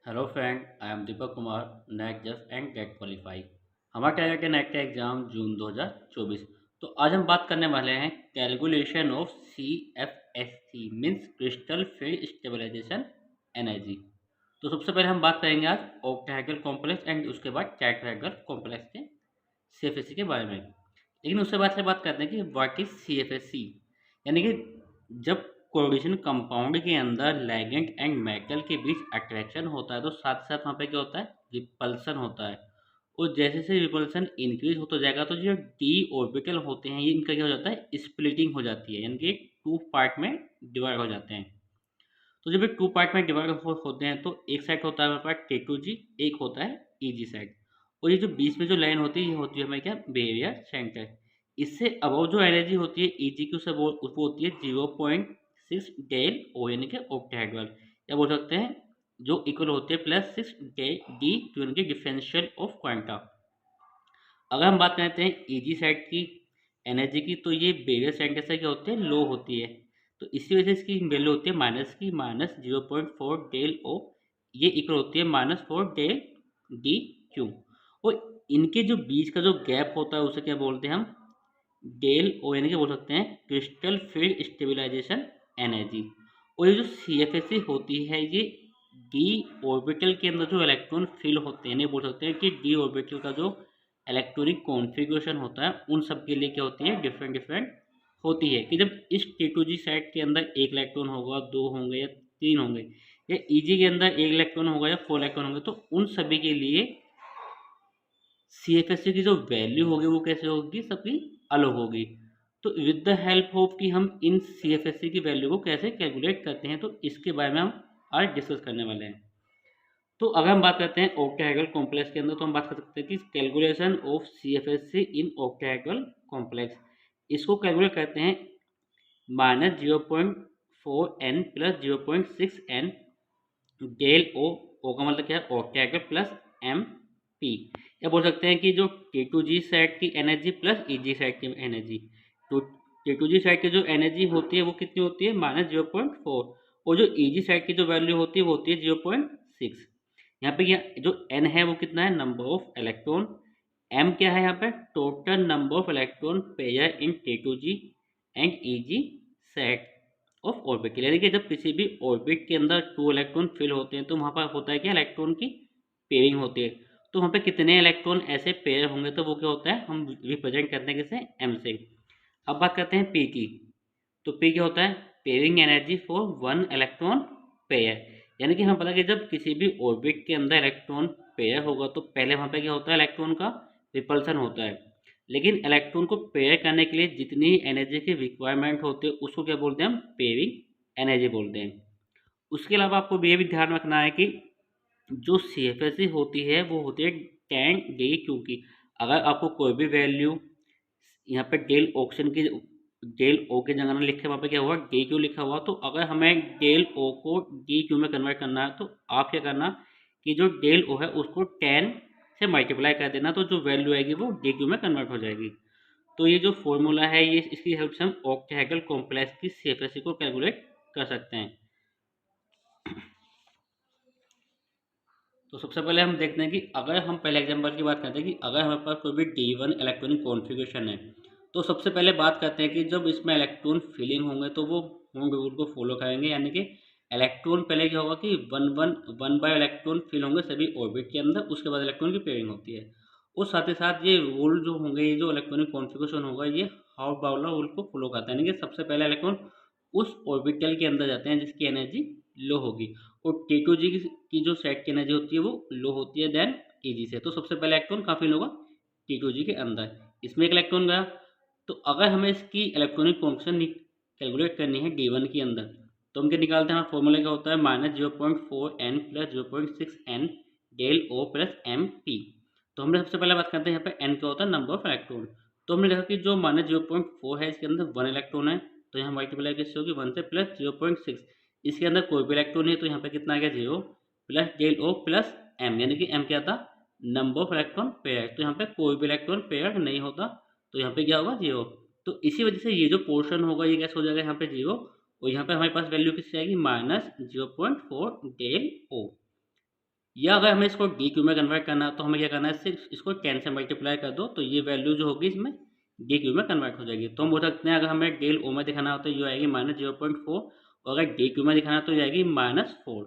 Hello friend, I am Deepak Kumar, NET JEST and GATE qualify. हमारा target है NET का exam June 2024। तो आज हम बात करने वाले हैं calculation of CFSC means crystal field stabilization energy. तो सबसे पहले हम बात करेंगे आज ऑक्टाहेड्रल कॉम्प्लेक्स एंड उसके बाद टेट्राहेड्रल कॉम्प्लेक्स के CFSC के बारे में। लेकिन उससे बाद से बात करते हैं कि व्हाट इज CFSC। यानी कि जब कोरिलेशन कंपाउंड के अंदर लिगेंड एंड मेटल के बीच अट्रैक्शन होता है तो साथ साथ वहाँ पे क्या होता है, रिपल्सन होता है। और जैसे से रिपल्सन इंक्रीज होता जाएगा तो जो डी ऑर्बिटल होते हैं ये इनका क्या हो जाता है, स्प्लिटिंग हो जाती है, यानी कि टू पार्ट में डिवाइड हो जाते हैं। तो जब ये टू पार्ट में डिवाइड होते हैं तो एक साइड होता है हमारे पास T2G, एक होता है EG साइड। और ये जो बीच में जो लाइन होती है ये होती है हमें क्या, बेरियर सेंटर। इससे अबव जो एनर्जी होती है EG से वो होती है 0.6 डेल ओ, यानी कि ऑक्टाहेड्रल, या बोल सकते हैं जो इक्वल होती है +6 डे डी, यानी कि डिफरेंशियल ऑफ क्वांटा। अगर हम बात करते हैं EG साइड की एनर्जी की तो ये बेरियर सेंटर से क्या होती है, लो होती है। तो इसी वजह से इसकी वैल्यू होती है माइनस की, -0.4 डेल ओ। ये इक्वल होती है -4 डेल डी क्यू। और इनके जो बीच का जो गैप होता है उसे क्या बोलते हैं हम, डेल ओ, यानी कि बोल सकते हैं क्रिस्टल फील्ड स्टेबलाइजेशन एनर्जी। और ये जो CFSC होती है ये डी ऑर्बिटल के अंदर जो इलेक्ट्रॉन फिल होते हैं, नहीं बोल सकते हैं कि डी ऑर्बिटल का जो इलेक्ट्रॉनिक कॉन्फ़िगरेशन होता है उन सब के लिए क्या होती है, डिफरेंट डिफरेंट होती है। कि जब इस T2G सेट के अंदर एक इलेक्ट्रॉन होगा, दो होंगे या तीन होंगे, या EG के अंदर एक इलेक्ट्रॉन होगा या फोर इलेक्ट्रॉन होंगे, तो उन सभी के लिए CFSC की जो वैल्यू होगी वो कैसे होगी, सबकी अलग होगी। तो विद द हेल्प ऑफ कि हम इन CFSC की वैल्यू को कैसे कैलकुलेट करते हैं तो इसके बारे में हम आज डिस्कस करने वाले हैं। तो अगर हम बात करते हैं ऑक्टाहेड्रल कॉम्प्लेक्स के अंदर तो हम बात कर सकते हैं कि calculation of CFSC in octahedral complex. इसको कैलकुलेट करते हैं -0.4n + 0.6n डेल ओ का मतलब क्या है, ऑक्टाहेड्रल प्लस एम पी। या बोल सकते हैं कि जो T2G सेट की एनर्जी प्लस EG सेट की एनर्जी। तो T2G सेट की जो एनर्जी होती है वो कितनी होती है, -0.4। और जो EG सेट की जो वैल्यू होती है वो होती है 0.6। यहाँ पे जो n है वो कितना है, नंबर ऑफ इलेक्ट्रॉन। m क्या है यहाँ पे, total number of electron pair in T2G and EG set of orbital. यानी कि जब किसी भी ऑर्बिट के अंदर टू इलेक्ट्रॉन फिल होते हैं तो वहाँ पर होता है क्या, इलेक्ट्रॉन की पेयरिंग होती है। तो वहाँ पे कितने इलेक्ट्रॉन ऐसे पेयर होंगे तो वो क्या होता है, हम रिप्रेजेंट करते हैं किसे, m से। अब बात करते हैं p की। तो p क्या होता है, pairing energy for one electron pair. यानी कि हमें पता है कि जब किसी भी ऑर्बिट के अंदर इलेक्ट्रॉन पेयर होगा तो पहले वहाँ पे क्या होता है, इलेक्ट्रॉन का रिपल्सन होता है। लेकिन इलेक्ट्रॉन को पेयर करने के लिए जितनी एनर्जी की रिक्वायरमेंट होती है उसको क्या बोलते हैं हम, पेयरिंग एनर्जी बोलते हैं। उसके अलावा आपको ये भी ध्यान रखना है कि जो CFSC होती है वो होती है tan डी क्यू की। अगर आपको कोई भी वैल्यू यहाँ पे डेल ऑक्शन की, डेल ओ के जगह में लिखे वहाँ पे क्या हुआ, डी क्यू लिखा हुआ, तो अगर हमें डेल ओ को डी क्यू में कन्वर्ट करना है तो आप क्या करना कि जो डेल ओ है उसको 10 से मल्टीप्लाई कर देना, तो जो वैल्यू आएगी वो डी क्यू में कन्वर्ट हो जाएगी। तो ये जो फॉर्मूला है ये, इसकी हेल्प से हम ऑक्टाहेड्रल कॉम्प्लेक्स की CFSC को कैलकुलेट कर सकते हैं। तो सबसे पहले हम देखते हैं कि अगर हम पहले एग्जांपल की बात करते हैं कि अगर हमारे पास कोई भी D1 इलेक्ट्रॉनिक कॉन्फ़िगरेशन है तो सबसे पहले बात करते हैं कि जब इसमें इलेक्ट्रॉन फिलिंग होंगे तो वो होम रूल को फॉलो करेंगे। यानी कि इलेक्ट्रॉन पहले क्या होगा कि वन बाय इलेक्ट्रॉन फिल होंगे सभी ऑर्बिट के अंदर, उसके बाद इलेक्ट्रॉन की पेयरिंग होती है। और साथ ही साथ ये रूल जो होंगे, ये जो इलेक्ट्रॉनिक कॉन्फ़िगरेशन होगा ये हाफ बाउलर रूल को फॉलो करता है। यानी कि सबसे पहले इलेक्ट्रॉन उस ऑर्बिटल के अंदर जाते हैं जिसकी एनर्जी लो होगी। और T2G की जो सेट की एनर्जी होती है वो लो होती है देन EG से। तो सबसे पहले इलेक्ट्रॉन कहाँ फिल होगा, T2G के अंदर। इसमें एक इलेक्ट्रॉन गया। तो अगर हमें इसकी इलेक्ट्रॉनिक कॉन्फिगरेशन कैलकुलेट करनी है D1 के अंदर तो हम क्या निकालते हैं, फॉर्मूला क्या होता है, -0.4n + 0.6n del O plus M P. तो हमने सबसे पहले बात करते हैं यहाँ पे n क्या होता है, नंबर ऑफ इलेक्ट्रॉन। तो हमने देखा कि जो -0.4 है इसके अंदर वन इलेक्ट्रॉन है, तो यहाँ मल्टीप्लाई किससे होगी, वन से, प्लस 0.6 इसके अंदर कोई भी इलेक्ट्रॉन नहीं है तो यहाँ पे कितना आ गया, 0 plus del O plus M. यानी कि एम क्या था, नंबर ऑफ इलेक्ट्रॉन पेयर। तो यहाँ पे कोई भी इलेक्ट्रॉन पेयर नहीं होता तो यहाँ पे क्या होगा, 0। तो इसी वजह से ये जो पोर्शन होगा ये कैसे हो जाएगा, यहाँ पे 0। और यहाँ पे हमारे पास वैल्यू किससे आएगी, -0.4 डेल ओ। या अगर हमें इसको डी क्यू में कन्वर्ट करना है तो हमें क्या करना है, सिर्फ इसको 10 से मल्टीप्लाई कर दो तो ये वैल्यू जो होगी इसमें डी क्यू में कन्वर्ट हो जाएगी। तो हम बोल सकते हैं अगर हमें डेल ओ में दिखाना हो तो ये आएगी -0.4 और अगर डी क्यू में दिखाना तो ये आएगी -4।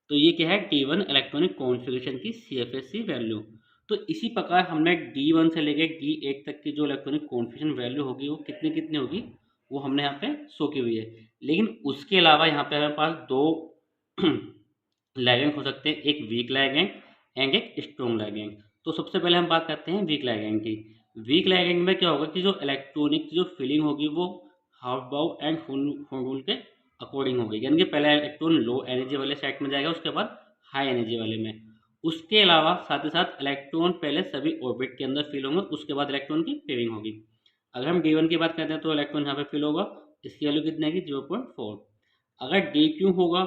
तो ये क्या है D1 इलेक्ट्रॉनिक कॉन्फ़िगरेशन की CFSC वैल्यू। तो इसी प्रकार हमने D1 से लेकर D8 तक की जो इलेक्ट्रॉनिक कॉन्फ़िगरेशन वैल्यू होगी वो कितनी कितनी होगी वो हमने यहाँ पे शो की हुई है। लेकिन उसके अलावा यहाँ पे हमारे पास दो लैगेंड हो सकते हैं, एक वीक लैगेंड एंड एक स्ट्रॉन्ग लैगेंड। तो सबसे पहले हम बात करते हैं वीक लैगेंड की। वीक लैगेंड में क्या होगा कि जो इलेक्ट्रॉनिक जो फीलिंग होगी वो हाफ बाउ एंड फुल रूल के अकॉर्डिंग होगी, यानी कि पहला इलेक्ट्रॉन लो एनर्जी वाले सेट में जाएगा, उसके बाद हाई एनर्जी वाले में। उसके अलावा साथ ही साथ इलेक्ट्रॉन पहले सभी ऑर्बिट के अंदर फिल होंगे, उसके बाद इलेक्ट्रॉन की पेयरिंग होगी। अगर हम D1 की बात करते हैं तो इलेक्ट्रॉन यहाँ पे फिल होगा, इसकी वैल्यू कितनी आएगी 0.4। अगर DQ होगा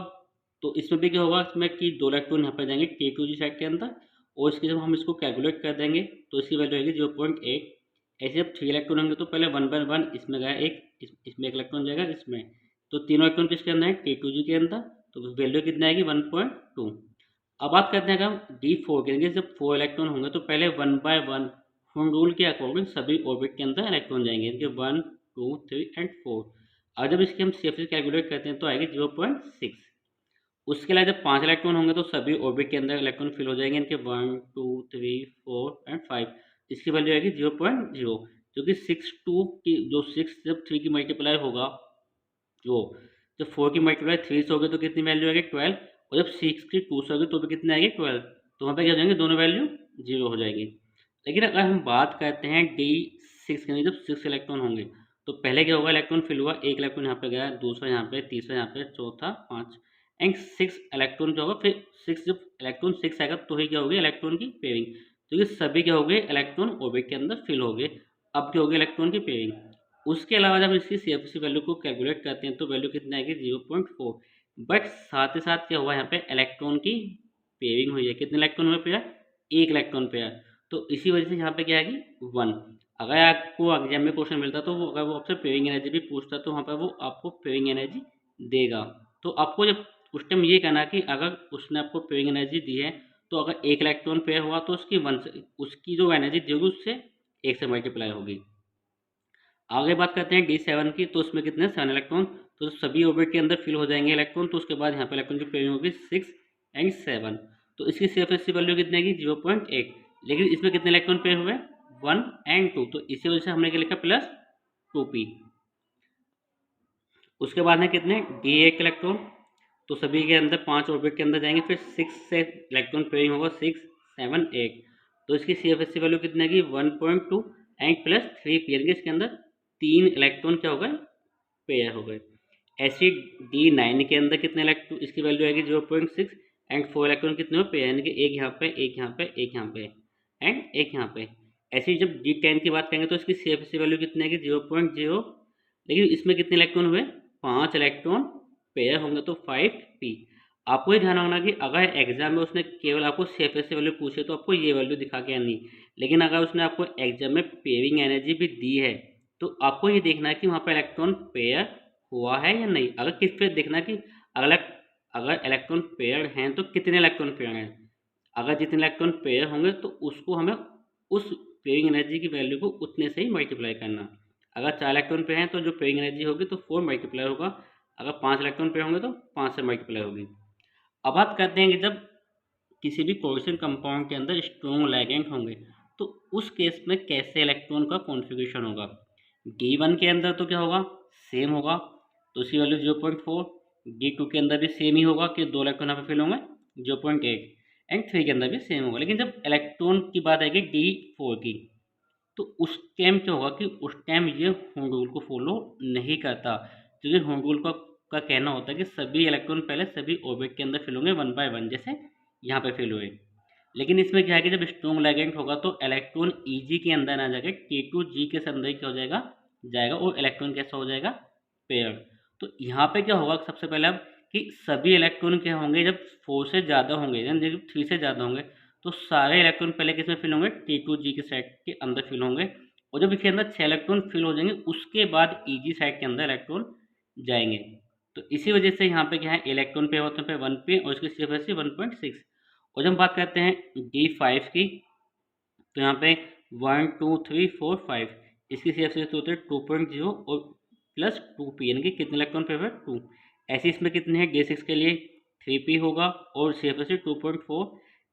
तो इसमें भी क्या होगा, इसमें कि दो इलेक्ट्रॉन यहाँ पे जाएंगे K2G साइड के अंदर, और इसकी जब हम इसको कैलकुलेट कर देंगे तो इसकी वैल्यू आएगी 0.8। ऐसे जब 3 इलेक्ट्रॉन होंगे तो पहले 1/1 इसमें गया एक, इसमें एक इलेक्ट्रॉन जाएगा इसमें, तो तीनों इलेक्ट्रॉन किसके अंदर है K2G के अंदर, तो वैल्यू कितनी आएगी 1.2। अब बात करते हैं अगर हम D4 के, जब 4 इलेक्ट्रॉन होंगे तो पहले 1/1 होम रूल के अकॉर्डिंग सभी ऑर्बिट के अंदर इलेक्ट्रॉन जाएंगे, इनके 1, 2, 3 एंड 4। और जब इसकी हम CFS कैलकुलेट करते हैं तो आएगी 0.6। उसके अलावा जब 5 इलेक्ट्रॉन होंगे तो सभी ऑर्बिट के अंदर इलेक्ट्रॉन फिल हो जाएंगे, इनके 1, 2, 3, 4 एंड 5। इसकी वैल्यू आएगी 0.0, जो कि 6 की जो 6 जब 3 की मल्टीप्लाई होगा, जो जब 4 की मल्टीप्लाई 3 से होगी तो कितनी वैल्यू आएगी 12, और जब 6 की 2 से होगी तो भी कितनी आएगी 12। तो वहाँ पे क्या हो जाएंगे, दोनों वैल्यू 0 हो जाएगी। लेकिन अगर हम बात करते हैं D6 के अंदर जब 6 इलेक्ट्रॉन होंगे तो पहले क्या होगा, इलेक्ट्रॉन फिल हुआ, एक इलेक्ट्रॉन यहाँ पे गया, दूसरा यहाँ पे, तीसरा यहाँ पे, चौथा 5 एंड 6 इलेक्ट्रॉन जो होगा, फिर 6 जब इलेक्ट्रॉन 6 आएगा तो ही क्या होगी इलेक्ट्रॉन की पेयरिंग, क्योंकि सभी क्या हो गए इलेक्ट्रॉन ऑर्बिट के अंदर फिल हो गए। अब क्या होगी इलेक्ट्रॉन की पेयरिंग। उसके अलावा जब इसकी CFC वैल्यू को कैलकुलेट करते हैं तो वैल्यू कितनी आएगी 0.4। बट साथ ही साथ क्या हुआ, यहाँ पे इलेक्ट्रॉन की पेयरिंग हुई है, कितने इलेक्ट्रॉन हुए पेयर, एक इलेक्ट्रॉन पेयर, तो इसी वजह से यहाँ पे क्या आएगी 1। अगर आपको एग्जाम में क्वेश्चन मिलता तो वो अगर वो आपसे पेयरिंग एनर्जी भी पूछता तो वहाँ पर वो आपको पेयरिंग एनर्जी देगा। तो आपको जब उस टाइम ये कहना कि अगर उसने आपको पेयरिंग एनर्जी दी है तो अगर एक इलेक्ट्रॉन पेयर हुआ तो उसकी 1 से उसकी जो एनर्जी दी होगी उससे 1 से मल्टीप्लाई होगी। आगे बात करते हैं D7 की, तो उसमें कितने 7 इलेक्ट्रॉन, तो सभी ऑर्बिट के अंदर फिल हो जाएंगे इलेक्ट्रॉन, तो उसके बाद यहाँ पे इलेक्ट्रॉन की पेयरिंग होगी 6 एंड 7। तो इसकी CFSC वैल्यू कितनी आएगी 0.8। लेकिन इसमें कितने इलेक्ट्रॉन पेयर हुए 1 एंड 2, तो इसी वजह से हमने क्या लिखा +2p। उसके बाद में कितने D8 इलेक्ट्रॉन, तो सभी के अंदर 5 ऑर्बिट के अंदर जाएंगे, फिर 6 से इलेक्ट्रॉन पेयरिंग होगा 6, 7, 8, तो इसकी CFSC वैल्यू कितनी आएगी 1.2 एंड +3p, इसके अंदर 3 इलेक्ट्रॉन क्या हो गए पेयर हो गए। ऐसे D9 के अंदर कितने इलेक्ट्रॉन, इसकी वैल्यू आएगी 0.6 एंड 4 इलेक्ट्रॉन कितने हो पेयर, यानी कि एक यहाँ पे, एक यहाँ पे, एक यहाँ पे एंड एक यहाँ पे। ऐसे ही जब D10 की बात करेंगे तो इसकी CFSC वैल्यू कितनी आएगी 0.0। लेकिन इसमें कितने इलेक्ट्रॉन हुए 5 इलेक्ट्रॉन पेयर होंगे, तो 5p। आपको ये ध्यान रखना कि अगर एग्जाम में उसने केवल आपको CFSC वैल्यू पूछे तो आपको ये वैल्यू दिखा के आनी, लेकिन अगर उसने आपको एग्जाम में पेयरिंग एनर्जी भी दी है तो आपको ये देखना है कि वहाँ पर इलेक्ट्रॉन पेयर हुआ है या नहीं। अगर किस पे देखना कि अगर अगर इलेक्ट्रॉन पेयर हैं तो कितने इलेक्ट्रॉन पेयर हैं, अगर जितने इलेक्ट्रॉन पेयर होंगे तो उसको हमें उस पेयरिंग एनर्जी की वैल्यू को उतने से ही मल्टीप्लाई करना। अगर 4 इलेक्ट्रॉन पेयर हैं तो जो पेयरिंग एनर्जी होगी तो 4 मल्टीप्लाई होगा, अगर 5 इलेक्ट्रॉन पेयर होंगे तो 5 से मल्टीप्लाई होगी। अब बात करते हैं कि जब किसी भी कोएफिशिएंट कंपाउंड के अंदर स्ट्रॉन्ग लिगैंड होंगे तो उस केस में कैसे इलेक्ट्रॉन का कॉन्फ़िगरेशन होगा। D1 के अंदर तो क्या होगा सेम होगा, तो उसकी वैल्यू 0.4। D2 के अंदर भी सेम ही होगा कि 2 इलेक्ट्रॉन यहाँ पे फिल होंगे 0.8 एंड 3 के अंदर भी सेम होगा। लेकिन जब इलेक्ट्रॉन की बात आएगी D4 की तो उस टाइम क्या होगा कि उस टाइम ये होम रूल को फॉलो नहीं करता, क्योंकि होम रूल का कहना होता है कि सभी इलेक्ट्रॉन पहले सभी ऑर्बिट के अंदर फिल होंगे 1/1, जैसे यहाँ पे फिल हुए। लेकिन इसमें क्या है कि जब स्ट्रॉन्ग लिगैंड होगा तो इलेक्ट्रॉन Eg के अंदर ना जाके K2G के अंदर क्या हो जाएगा और इलेक्ट्रॉन कैसा हो जाएगा पेयर। तो यहाँ पे क्या होगा सबसे पहले अब कि सभी इलेक्ट्रॉन क्या होंगे जब 4 से ज़्यादा होंगे, यानी जब 3 से ज़्यादा होंगे तो सारे इलेक्ट्रॉन पहले किसमें फिल होंगे T2G के सेट के अंदर फिल होंगे, और जब इसके अंदर 6 इलेक्ट्रॉन फिल हो जाएंगे उसके बाद Eg साइड के अंदर इलेक्ट्रॉन जाएंगे। तो इसी वजह से यहाँ पे क्या है इलेक्ट्रॉन पे होते हैं 1 पे और इसकी CFSC 1.6। और जब हम बात करते हैं D5 की, तो यहाँ पे 1 2 3 4 5 इसकी CF होते हैं 2.0 और प्लस 2p, यानी कि कितने इलेक्ट्रॉन पेयर है 2। ऐसे इसमें कितने हैं D6 के लिए 3p होगा और CF 2.4।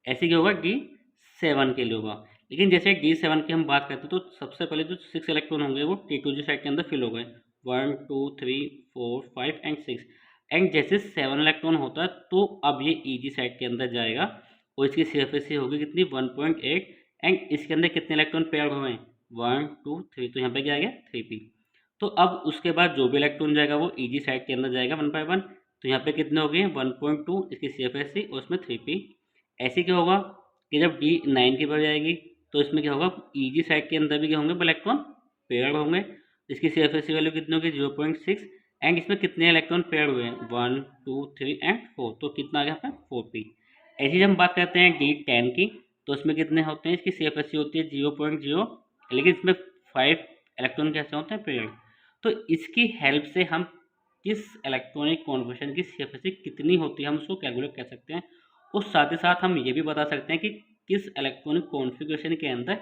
ऐसे क्या होगा D7 के लिए होगा। लेकिन जैसे D7 की हम बात करते हैं तो सबसे पहले जो 6 इलेक्ट्रॉन होंगे वो T2G साइड के अंदर फिल हो गए, 1 2 3 4 5 एंड 6। एंड जैसे 7 इलेक्ट्रॉन होता है तो अब ये EG साइड के अंदर जाएगा और इसकी CF होगी कितनी 1.8। एंड इसके अंदर कितने इलेक्ट्रॉन पेयर हुए हैं 1 2 3, तो यहाँ पे क्या आ गया 3p। तो अब उसके बाद जो भी इलेक्ट्रॉन जाएगा वो EG साइड के अंदर जाएगा 1 बाय 1। तो यहाँ पे कितने हो गए 1.2 इसकी CF और उसमें 3p। ऐसे क्या होगा कि जब D9 की बारी आएगी तो इसमें क्या होगा EG साइड के अंदर भी क्या होंगे इलेक्ट्रॉन पेयर होंगे। इसकी CF वैल्यू कितनी होगी 0.6। एंड इसमें कितने इलेक्ट्रॉन पेयर हुए हैं 1 2 3 एंड 4, तो कितना आ गया यहाँ पे 4p। ऐसी जब हम बात करते हैं D10 की, तो इसमें कितने होते हैं, इसकी CF होती है 0.0, लेकिन इसमें 5 इलेक्ट्रॉन कैसे होते हैं पेयर। तो इसकी हेल्प से हम किस इलेक्ट्रॉनिक कॉन्फिगरेशन की CF कितनी होती है हम उसको कैलकुलेट कर सकते हैं। और साथ ही साथ हम ये भी बता सकते हैं कि किस इलेक्ट्रॉनिक कॉन्फ़िगरेशन के अंदर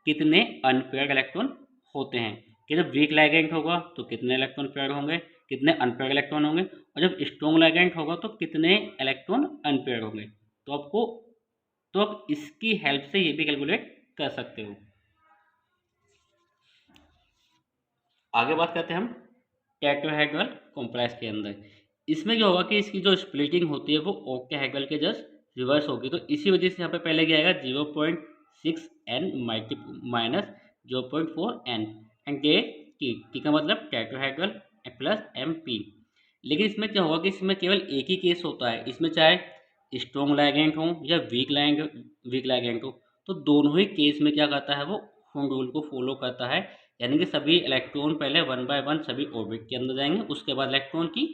कितने अनपेयर्ड इलेक्ट्रॉन होते हैं, कि जब वीक लिगेंड होगा तो कितने इलेक्ट्रॉन पेयर्ड होंगे, कितने अनपेयर्ड इलेक्ट्रॉन होंगे, और जब स्ट्रॉन्ग लिगेंड होगा तो कितने इलेक्ट्रॉन अनपेयर्ड होंगे। तो आप इसकी हेल्प से ये भी कैलकुलेट कर सकते हो। आगे बात करते हैं हम टेट्राहेड्रल कॉम्प्लेक्स के अंदर। इसमें क्या होगा कि इसकी जो स्प्लिटिंग होती है वो ऑक्टाहेड्रल के जस्ट रिवर्स होगी। तो इसी वजह से यहाँ पे पहले क्या आएगा 0.6n minus 0.4n and T का मतलब टेट्राहेड्रल प्लस mp। लेकिन इसमें क्या होगा कि इसमें केवल एक ही केस होता है, इसमें चाहे स्ट्रॉन्ग लिगेंड हो या वीक लिगेंड हो, तो दोनों ही केस में क्या करता है वो होम रूल को फॉलो करता है। यानी कि सभी इलेक्ट्रॉन पहले 1 बाय 1 सभी ऑर्बिट के अंदर जाएंगे, उसके बाद इलेक्ट्रॉन की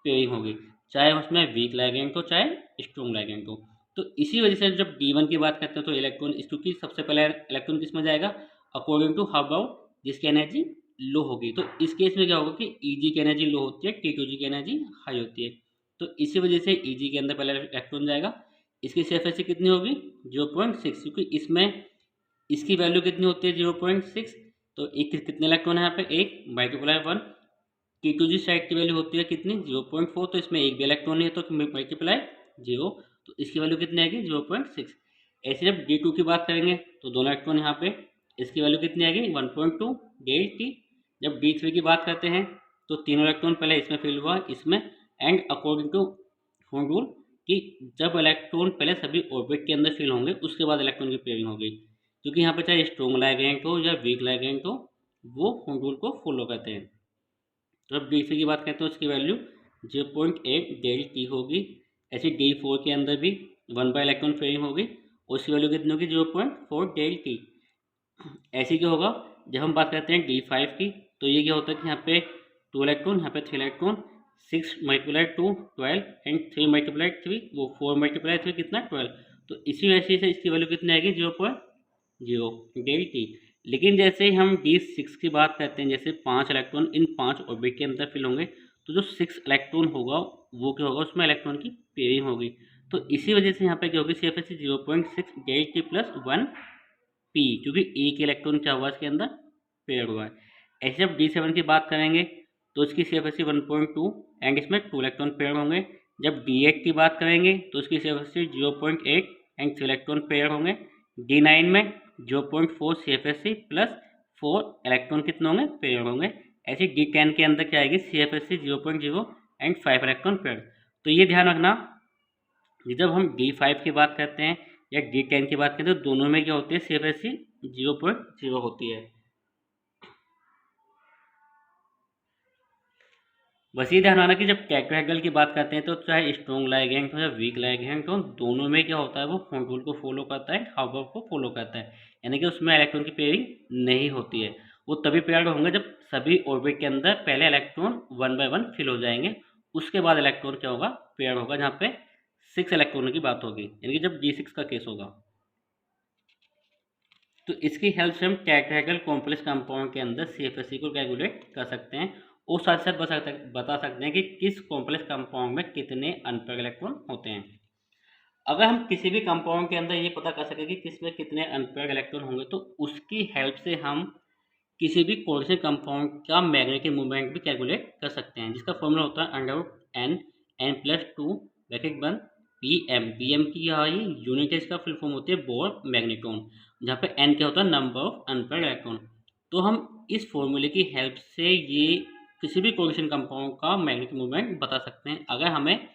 पेयरिंग होगी, चाहे उसमें वीक लिगेंड हो चाहे स्ट्रॉन्ग लिगेंड हो। तो इसी वजह से जब D1 की बात करते हैं तो इलेक्ट्रॉन, क्योंकि सबसे पहले इलेक्ट्रॉन किस में जाएगा अकॉर्डिंग टू हबाउ जिसकी एनर्जी लो होगी। तो इस केस में क्या होगा कि EG की एनर्जी लो होती है, T2G की एनर्जी हाई होती है। तो इसी वजह से EG के अंदर पहले इलेक्ट्रॉन जाएगा, इसकी CF कितनी होगी 0.6, क्योंकि इसमें इसकी वैल्यू कितनी होती है 0.6। तो एक कितने इलेक्ट्रॉन है यहाँ पे एक मल्टीप्लाई 1। T2G साइड की वैल्यू होती है कितनी 0.4, तो इसमें एक भी इलेक्ट्रॉन नहीं है तो मल्टीप्लाई 0, तो इसकी वैल्यू कितनी आएगी 0.6। ऐसे जब D2 की बात करेंगे तो दोनों इलेक्ट्रॉन यहाँ पे, इसकी वैल्यू कितनी आएगी 1.2 डेल टी। जब D3 की बात करते हैं तो तीनों इलेक्ट्रॉन पहले इसमें फिल हुआ इसमें, and according to home rule कि जब इलेक्ट्रॉन पहले सभी ऑर्बिट के अंदर फिल होंगे उसके बाद इलेक्ट्रॉन की पेयरिंग होगी, क्योंकि यहाँ पे चाहे स्ट्रॉन्ग लिगेंड हो या वीक लिगेंड हो वो होम रूल को फॉलो करते हैं। तो जब D3 की बात करते हैं उसकी वैल्यू 0.8 डेल टी होगी। ऐसे D4 के अंदर भी 1 बाय इलेक्ट्रॉन पेयरिंग होगी, उसकी वैल्यू कितनी होगी 0.4 डेल टी। ऐसे क्या होगा जब हम बात करते हैं D5 की, तो ये क्या होता है कि यहाँ पे 2 इलेक्ट्रॉन, यहाँ पे 3 इलेक्ट्रॉन, 6 मल्टीप्लाई 2 12 एंड 3 मल्टीप्लाई 3 वो 4 मल्टीप्लाई 3 कितना 12। तो इसी वजह से इसकी वैल्यू कितनी आएगी 0.0 डेल टी। लेकिन जैसे हम D6 की बात करते हैं, जैसे 5 इलेक्ट्रॉन इन 5 ऑर्बिट के अंदर फिल होंगे, तो जो 6 इलेक्ट्रॉन होगा वो क्या होगा उसमें इलेक्ट्रॉन की पेयरिंग होगी। तो इसी वजह से यहाँ पे क्या होगी CF 0.6 del T plus 1 P, क्योंकि एक इलेक्ट्रॉन क्या हुआ इसके अंदर पेयर हुआ है। ऐसे जब D7 की बात करेंगे तो इसकी CF 1.2 एंड इसमें 2 इलेक्ट्रॉन पेयर होंगे। जब D8 की बात करेंगे तो इसकी CF 0.8 एंड 3 इलेक्ट्रॉन पेयर होंगे। D9 में 0.4 CF प्लस 4 इलेक्ट्रॉन कितने होंगे पेयर होंगे। ऐसे D10 के अंदर क्या आएगी CF 0.0 एंड 5 इलेक्ट्रॉन पेयर। तो ये ध्यान रखना जब हम D5 की बात करते हैं या D10 की बात करते हैं तो दोनों में क्या होती है CF 0.0 होती है। बस ये ध्यान रखना कि जब टेट्राहेड्रल की बात करते हैं तो चाहे स्ट्रॉन्ग लिगेंड हो या वीक लिगेंड हो, दोनों में क्या होता है वो होम रूल को फॉलो करता है, हार्बर को फॉलो करता है। यानी कि उसमें इलेक्ट्रॉन की पेयरिंग नहीं होती है, वो तभी पेयर्ड होंगे जब सभी ऑर्बिट के अंदर पहले इलेक्ट्रॉन 1 बाय 1 फिल हो जाएंगे, उसके बाद इलेक्ट्रॉन क्या होगा पेयर होगा, जहाँ पे 6 इलेक्ट्रॉनों की बात होगी, यानी कि जब D6 का केस होगा। तो इसकी हेल्प से हम टेट्राहेड्रल कॉम्प्लेक्स कंपाउंड के अंदर CF को कैलकुलेट कर सकते हैं और साथ साथ बता सकते हैं कि किस कॉम्प्लेक्स कंपाउंड में कितने अनपेयर्ड इलेक्ट्रॉन होते हैं। अगर हम किसी भी कंपाउंड के अंदर ये पता कर सकें कि किसमें कितने अनपेयर्ड इलेक्ट्रॉन होंगे, तो उसकी हेल्प से हम किसी भी कोर्सिव कंपाउंड का मैग्नेटिक मूवमेंट भी कैलकुलेट कर सकते हैं, जिसका फॉर्मूला होता है under root N N plus two bracket बंद पी एम। पी एम की यहाँ ये यूनिट है, इसका फुल फॉर्म होती है बोर मैग्नेटॉन, जहाँ पे एन क्या होता है नंबर ऑफ अनपेयर्ड इलेक्ट्रॉन। तो हम इस फॉर्मूले की हेल्प से ये किसी भी कोरिलेशन कंपाउंड का मैग्नेटिक मूवमेंट बता सकते हैं, अगर हमें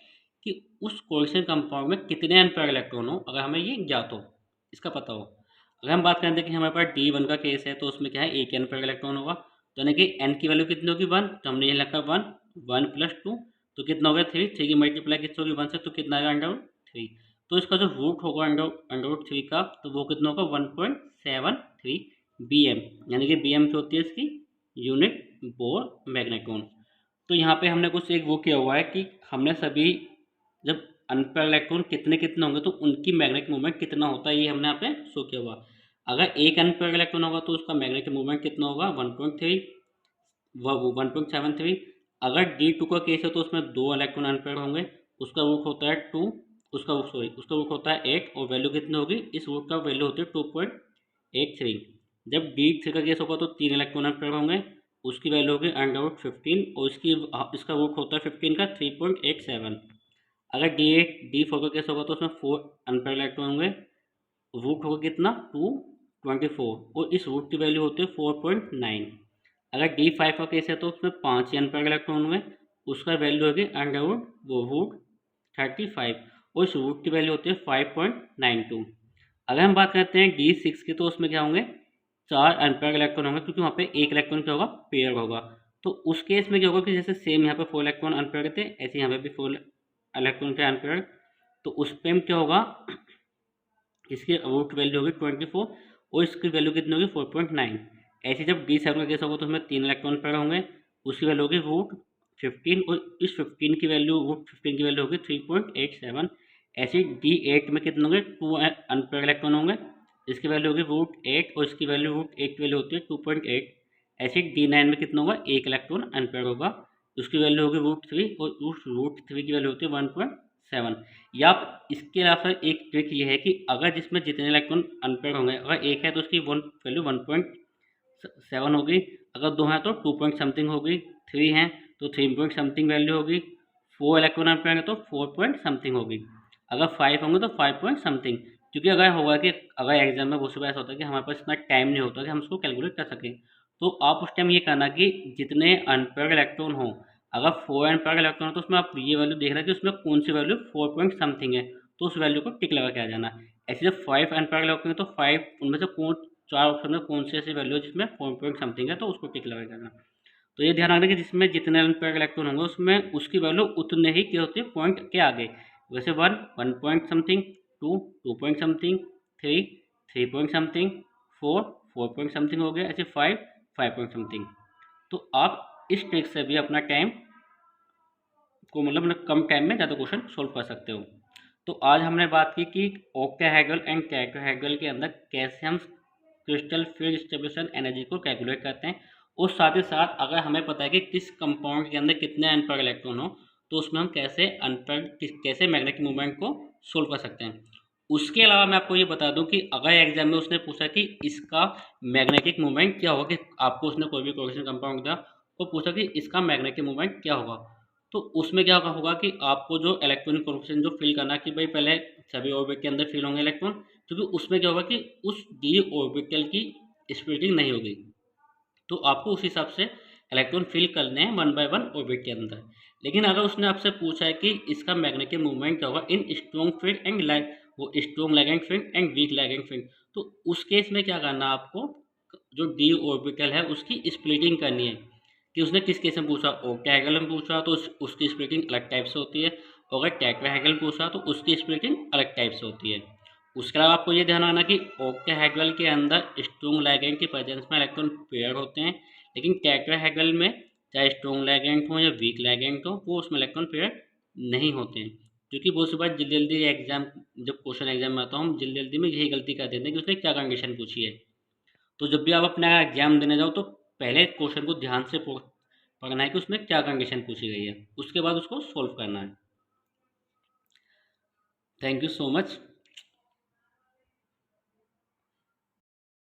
कि उस कोरिलेशन कंपाउंड में कितने अनपेयर्ड इलेक्ट्रॉन हो, अगर हमें ये ज्ञात हो, इसका पता हो। अगर हम बात करते हैं कि हमारे पास D1 का केस है, तो उसमें क्या है, एक अनपेयर्ड इलेक्ट्रॉन होगा, तो यानी कि n की वैल्यू कितनी होगी 1, तो हमने ये लिखा 1, 1 प्लस 2, तो कितना हो गया 3, 3 की मल्टीप्लाई कितनी होगी 1 से, तो कितना आएगा अंडर रूट 3। तो इसका जो रूट होगा अंडर रूट 3 का, तो वो कितना होगा 1.73 BM, यानी कि BM जो होती है इसकी यूनिट बोर मैग्नेटॉन। तो यहाँ पे हमने कुछ एक वो किया हुआ है कि हमने सभी जब अनपेयर्ड इलेक्ट्रॉन कितने कितने होंगे तो उनकी मैग्नेटिक मूवमेंट कितना होता है, ये हमने यहाँ पे शो किया हुआ। अगर एक अनपेयर्ड इलेक्ट्रॉन होगा तो उसका मैग्नेटिक मूवमेंट कितना होगा 1.3 1.73। अगर D2 का केस है तो उसमें दो इलेक्ट्रॉन अनपेयर्ड होंगे, उसका रूट होता है 2, उसका रूट होता है 8, और वैल्यू कितनी होगी, इस रूट का वैल्यू होती है 2.83। जब D3 का केस होगा तो तीन इलेक्ट्रॉन अनपेयर्ड होंगे, उसकी वैल्यू होगी अंडर रूट 15, और इसका रूट होता है 15 का 3.87। अगर D4 का केस होगा तो उसमें फोर अनपेयर्ड इलेक्ट्रॉन होंगे, रूट होगा कितना 224, और इस रूट की वैल्यू होती है 4.9। अगर D5 का केस है तो उसमें पाँच ही अनपेयर्ड इलेक्ट्रॉन होंगे, उसका वैल्यू होगी अंडर रूट 35, और इस रूट की वैल्यू होती है 5.92। अगर हम बात करते हैं D6 की, तो उसमें क्या होंगे, चार अनपेयर्ड इलेक्ट्रॉन होंगे, क्योंकि वहाँ पे एक इलेक्ट्रॉन क्या होगा, पेयर होगा। तो उस केस में क्या होगा कि जैसे सेम यहाँ पे 4 इलेक्ट्रॉन अनपेयर्ड थे, ऐसे यहाँ पे भी 4 इलेक्ट्रॉन थे अनपेयर्ड, तो उस पर क्या होगा, इसकी रूट वैल्यू होगी 24, और इसकी वैल्यू कितनी होगी 4.9। ऐसे जब D7 का केस होगा तो उसमें तीन इलेक्ट्रॉन पेयर होंगे, उसकी वैल्यू होगी रूट 15, और इस 15 की वैल्यू रूट 15 की वैल्यू होगी 3.87। ऐसे D8 में कितने होंगे, टू अनपेयर इलेक्ट्रॉन होंगे, इसकी वैल्यू होगी रूट 8, और इसकी वैल्यू रूट 8 की वैल्यू होती है 2.8। ऐसे D9 में कितना होगा, एक इलेक्ट्रॉन अनपेयर होगा, उसकी वैल्यू होगी रूट 3, और उस रूट 3 की वैल्यू होती है 1.7। या आप इसके अलावा एक ट्रिक ये है कि अगर जिसमें जितने इलेक्ट्रॉन अनपेयर होंगे, अगर एक है तो उसकी वैल्यू 1.7 होगी, अगर दो हैं तो 2 पॉइंट समथिंग होगी, थ्री हैं तो 3 पॉइंट समथिंग वैल्यू होगी, फोर इलेक्ट्रॉन अनपेयर है तो 4 पॉइंट समथिंग होगी, अगर 5 होंगे तो 5 पॉइंट समथिंग। क्योंकि अगर होगा कि अगर एग्जाम में बहुत से ऐसा होता है कि हमारे पास इतना टाइम नहीं होता कि हम उसको कैलकुलेट कर सकें, तो आप उस टाइम ये करना कि जितने अनपेयर इलेक्ट्रॉन हो, अगर 4 अनपेयर इलेक्ट्रॉन हो तो उसमें आप ये वैल्यू देख रहे हैं कि उसमें कौन सी वैल्यू 4 पॉइंट समथिंग है, तो उस वैल्यू को टिक लगा के आ जाना। ऐसे जब 5 अनपेयर इलेक्ट्रॉन है तो 5 उनमें से कौन, चार ऑप्शन में कौन सी ऐसी वैल्यू है जिसमें 4 पॉइंट समथिंग है, तो उसको टिक लगा के आना। तो ये ध्यान रखना कि जिसमें जितने अनपेयर इलेक्ट्रॉन होंगे उसमें उसकी वैल्यू उतने ही क्या होती है पॉइंट के आगे। वैसे 1 point something, 2 point something, 3 point something, 4 point something हो गया, ऐसे 5 पॉइंट समथिंग। तो आप इस ट्रिक से भी अपना टाइम को मतलब कम टाइम में ज़्यादा क्वेश्चन सोल्व कर सकते हो। तो आज हमने बात की कि ऑक्टाहेड्रल एंड टेट्राहेड्रल के अंदर कैसे हम क्रिस्टल फील्ड डिस्ट्रीब्यूशन एनर्जी को कैलकुलेट करते हैं, और साथ ही साथ अगर हमें पता है कि किस कंपाउंड के अंदर कितने अनपेयर्ड इलेक्ट्रॉन हो, तो उसमें हम कैसे मैग्नेटिक मूवमेंट को सोल्व कर सकते हैं। उसके अलावा मैं आपको ये बता दूं कि अगर एग्जाम में उसने पूछा कि इसका मैग्नेटिक मूवमेंट क्या होगा, कि आपको उसने कोई भी कोरिलेशन कंपाउंड दिया तो पूछा कि इसका मैग्नेटिक मूवमेंट क्या होगा, तो उसमें क्या होगा कि आपको जो इलेक्ट्रॉनिक कोरिलेशन जो फिल करना है कि भाई पहले सभी ऑर्बिट के अंदर फिल होंगे इलेक्ट्रॉन, क्योंकि उसमें क्या होगा कि उस डी ऑर्बिटल की स्प्लिटिंग नहीं होगी, तो आपको उस हिसाब से इलेक्ट्रॉन फिल करने हैं वन बाय वन ऑर्बिट के अंदर। लेकिन अगर उसने आपसे पूछा है कि इसका मैग्नेटिक मूवमेंट क्या होगा इन स्ट्रॉन्ग फील्ड एंड वो strong ligand field and weak ligand field, तो उस केस में क्या करना है आपको, जो डी ऑर्बिटल है उसकी स्प्लिटिंग करनी है। कि उसने किस केस में पूछा, ऑक्टाहेड्रल में पूछा तो उसकी स्प्लिटिंग अलग टाइप से होती है, और अगर टेट्राहेड्रल पूछा तो उसकी स्प्लिटिंग अलग टाइप से होती है। उसके अलावा आपको ये ध्यान रखना कि ऑक्टाहेड्रल के अंदर स्ट्रॉन्ग लैगिंग की प्रेजेंस में इलेक्ट्रॉन पेयर होते हैं, लेकिन टेट्राहेड्रल में चाहे स्ट्रॉन्ग लैगिंग हो या वीक लैगिंग हो, वो उसमें इलेक्ट्रॉन पेयर नहीं होते हैं। क्योंकि बहुत सी बार जल्दी जल्दी एग्जाम, जब क्वेश्चन एग्जाम में आता हूँ, हम जल्दी जल्दी में यही गलती कर देते हैं कि उसने क्या कंडीशन पूछी है। तो जब भी आप अपना एग्जाम देने जाओ तो पहले क्वेश्चन को ध्यान से पढ़ना है कि उसमें क्या कंडीशन पूछी गई है, उसके बाद उसको सोल्व करना है। Thank you so much.